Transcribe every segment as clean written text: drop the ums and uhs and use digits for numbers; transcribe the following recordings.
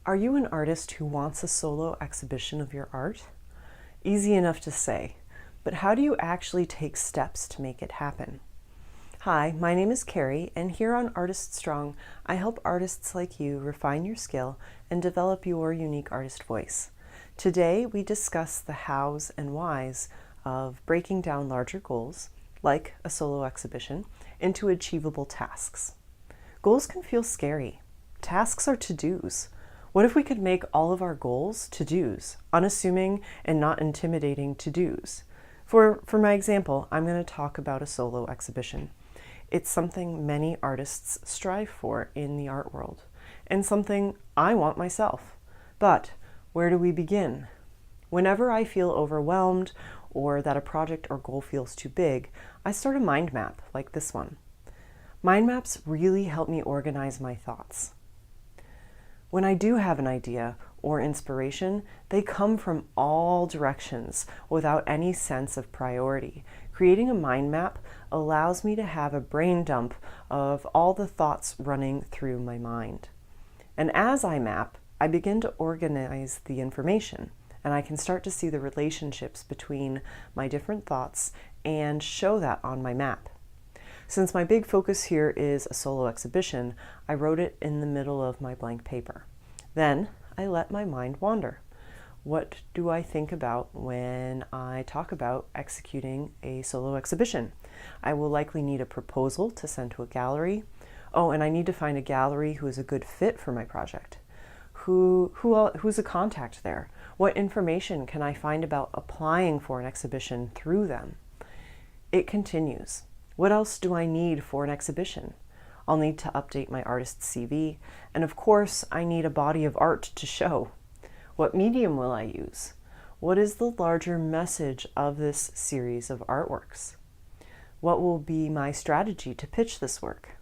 Are you an artist who wants a solo exhibition of your art? Easy enough to say, but how do you actually take steps to make it happen? Hi, my name is Carrie, and here on Artist Strong, I help artists like you refine your skill and develop your unique artist voice. Today, we discuss the hows and whys of breaking down larger goals, like a solo exhibition, into achievable tasks. Goals can feel scary. Tasks are to-dos. What if we could make all of our goals to-dos, unassuming and not intimidating to-dos? For my example, I'm going to talk about a solo exhibition. It's something many artists strive for in the art world, and something I want myself. But where do we begin? Whenever I feel overwhelmed or that a project or goal feels too big, I start a mind map like this one. Mind maps really help me organize my thoughts. When I do have an idea or inspiration, they come from all directions without any sense of priority. Creating a mind map allows me to have a brain dump of all the thoughts running through my mind. And as I map, I begin to organize the information, and I can start to see the relationships between my different thoughts and show that on my map. Since my big focus here is a solo exhibition, I wrote it in the middle of my blank paper. Then I let my mind wander. What do I think about when I talk about executing a solo exhibition? I will likely need a proposal to send to a gallery. Oh, and I need to find a gallery who is a good fit for my project. Who's a contact there? What information can I find about applying for an exhibition through them? It continues. What else do I need for an exhibition? I'll need to update my artist's CV, and of course, I need a body of art to show. What medium will I use? What is the larger message of this series of artworks? What will be my strategy to pitch this work?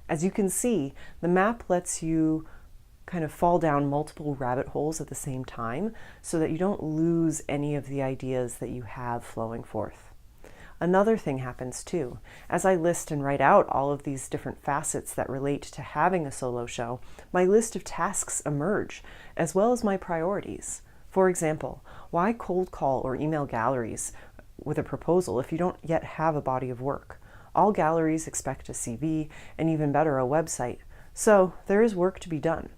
As you can see, the map lets you kind of fall down multiple rabbit holes at the same time so that you don't lose any of the ideas that you have flowing forth. Another thing happens too. As I list and write out all of these different facets that relate to having a solo show, my list of tasks emerge, as well as my priorities. For example, why cold call or email galleries with a proposal if you don't yet have a body of work? All galleries expect a CV, and even better, a website. So there is work to be done.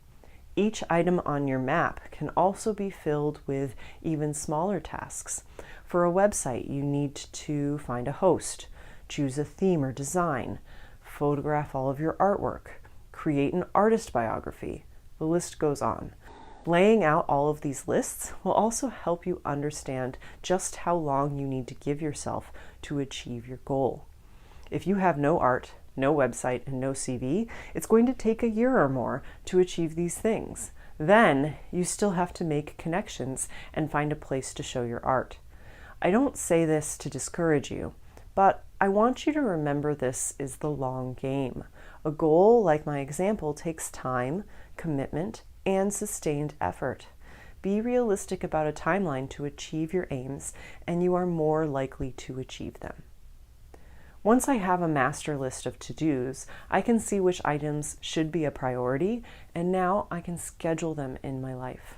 Each item on your map can also be filled with even smaller tasks. For a website, you need to find a host, choose a theme or design, photograph all of your artwork, create an artist biography. The list goes on. Laying out all of these lists will also help you understand just how long you need to give yourself to achieve your goal. If you have no art, no website, and no CV, it's going to take a year or more to achieve these things. Then you still have to make connections and find a place to show your art. I don't say this to discourage you, but I want you to remember this is the long game. A goal, like my example, takes time, commitment, and sustained effort. Be realistic about a timeline to achieve your aims, and you are more likely to achieve them. Once I have a master list of to-dos, I can see which items should be a priority, and now I can schedule them in my life.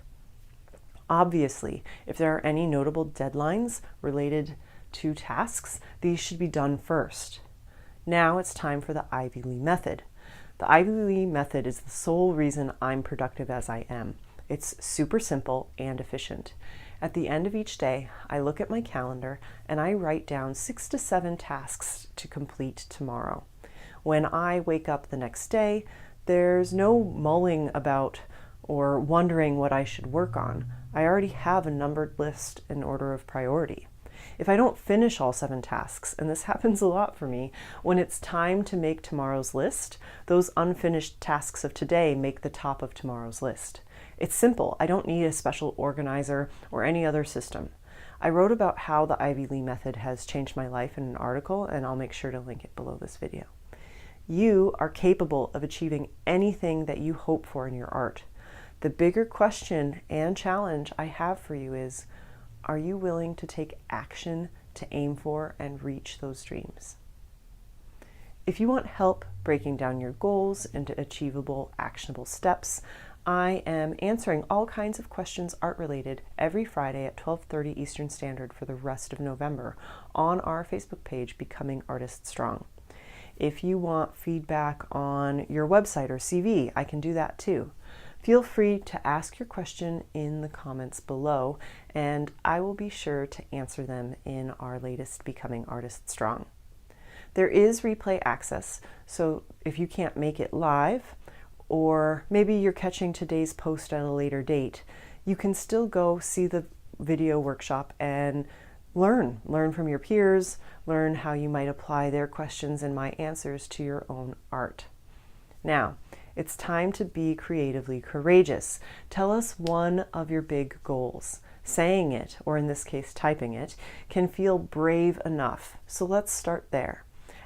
Obviously, if there are any notable deadlines related to tasks, these should be done first. Now it's time for the Ivy Lee method. The Ivy Lee method is the sole reason I'm productive as I am. It's super simple and efficient. At the end of each day, I look at my calendar and I write down 6 to 7 tasks to complete tomorrow. When I wake up the next day, there's no mulling about or wondering what I should work on. I already have a numbered list in order of priority. If I don't finish all 7 tasks, and this happens a lot for me, when it's time to make tomorrow's list, those unfinished tasks of today make the top of tomorrow's list. It's simple. I don't need a special organizer or any other system. I wrote about how the Ivy Lee method has changed my life in an article, and I'll make sure to link it below this video. You are capable of achieving anything that you hope for in your art. The bigger question and challenge I have for you is, are you willing to take action to aim for and reach those dreams? If you want help breaking down your goals into achievable, actionable steps, I am answering all kinds of questions art related every Friday at 12:30 Eastern Standard for the rest of November on our Facebook page, Becoming Artist Strong. If you want feedback on your website or CV, I can do that too. Feel free to ask your question in the comments below, and I will be sure to answer them in our latest Becoming Artist Strong. There is replay access, so if you can't make it live, or maybe you're catching today's post at a later date, you can still go see the video workshop and learn from your peers, learn how you might apply their questions and my answers to your own art. Now, it's time to be creatively courageous. Tell us one of your big goals. Saying it, or in this case typing it, can feel brave enough. So let's start there.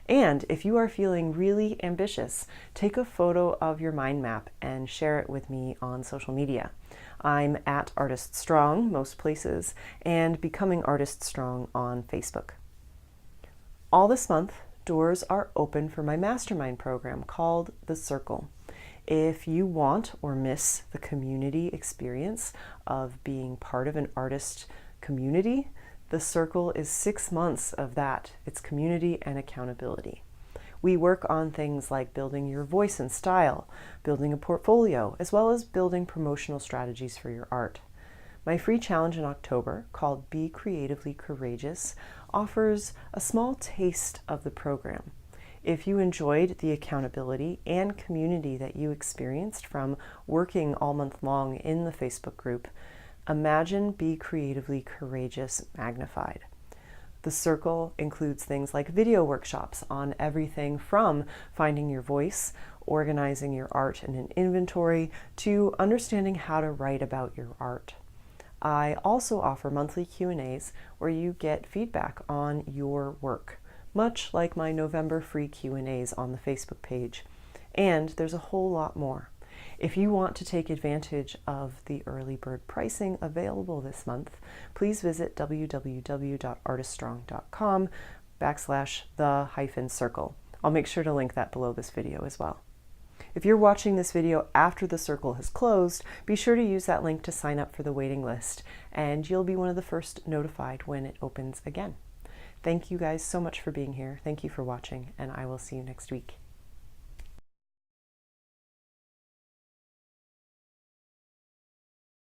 And if you are feeling really ambitious, take a photo of your mind map and share it with me on social media. I'm at Artist Strong most places, and Becoming Artist Strong on Facebook. All this month, doors are open for my mastermind program called The Circle. If you want or miss the community experience of being part of an artist community, The Circle is 6 months of that. It's community and accountability. We work on things like building your voice and style, building a portfolio, as well as building promotional strategies for your art. My free challenge in October, called Be Creatively Courageous, offers a small taste of the program. If you enjoyed the accountability and community that you experienced from working all month long in the Facebook group, imagine Be Creatively Courageous magnified. The Circle includes things like video workshops on everything from finding your voice, organizing your art in an inventory, to understanding how to write about your art. I also offer monthly Q&As where you get feedback on your work, much like my November free Q&As on the Facebook page. And there's a whole lot more. If you want to take advantage of the early bird pricing available this month, please visit www.artiststrong.com/the-circle. I'll make sure to link that below this video as well. If you're watching this video after the circle has closed, be sure to use that link to sign up for the waiting list, and you'll be one of the first notified when it opens again. Thank you guys so much for being here. Thank you for watching, and I will see you next week.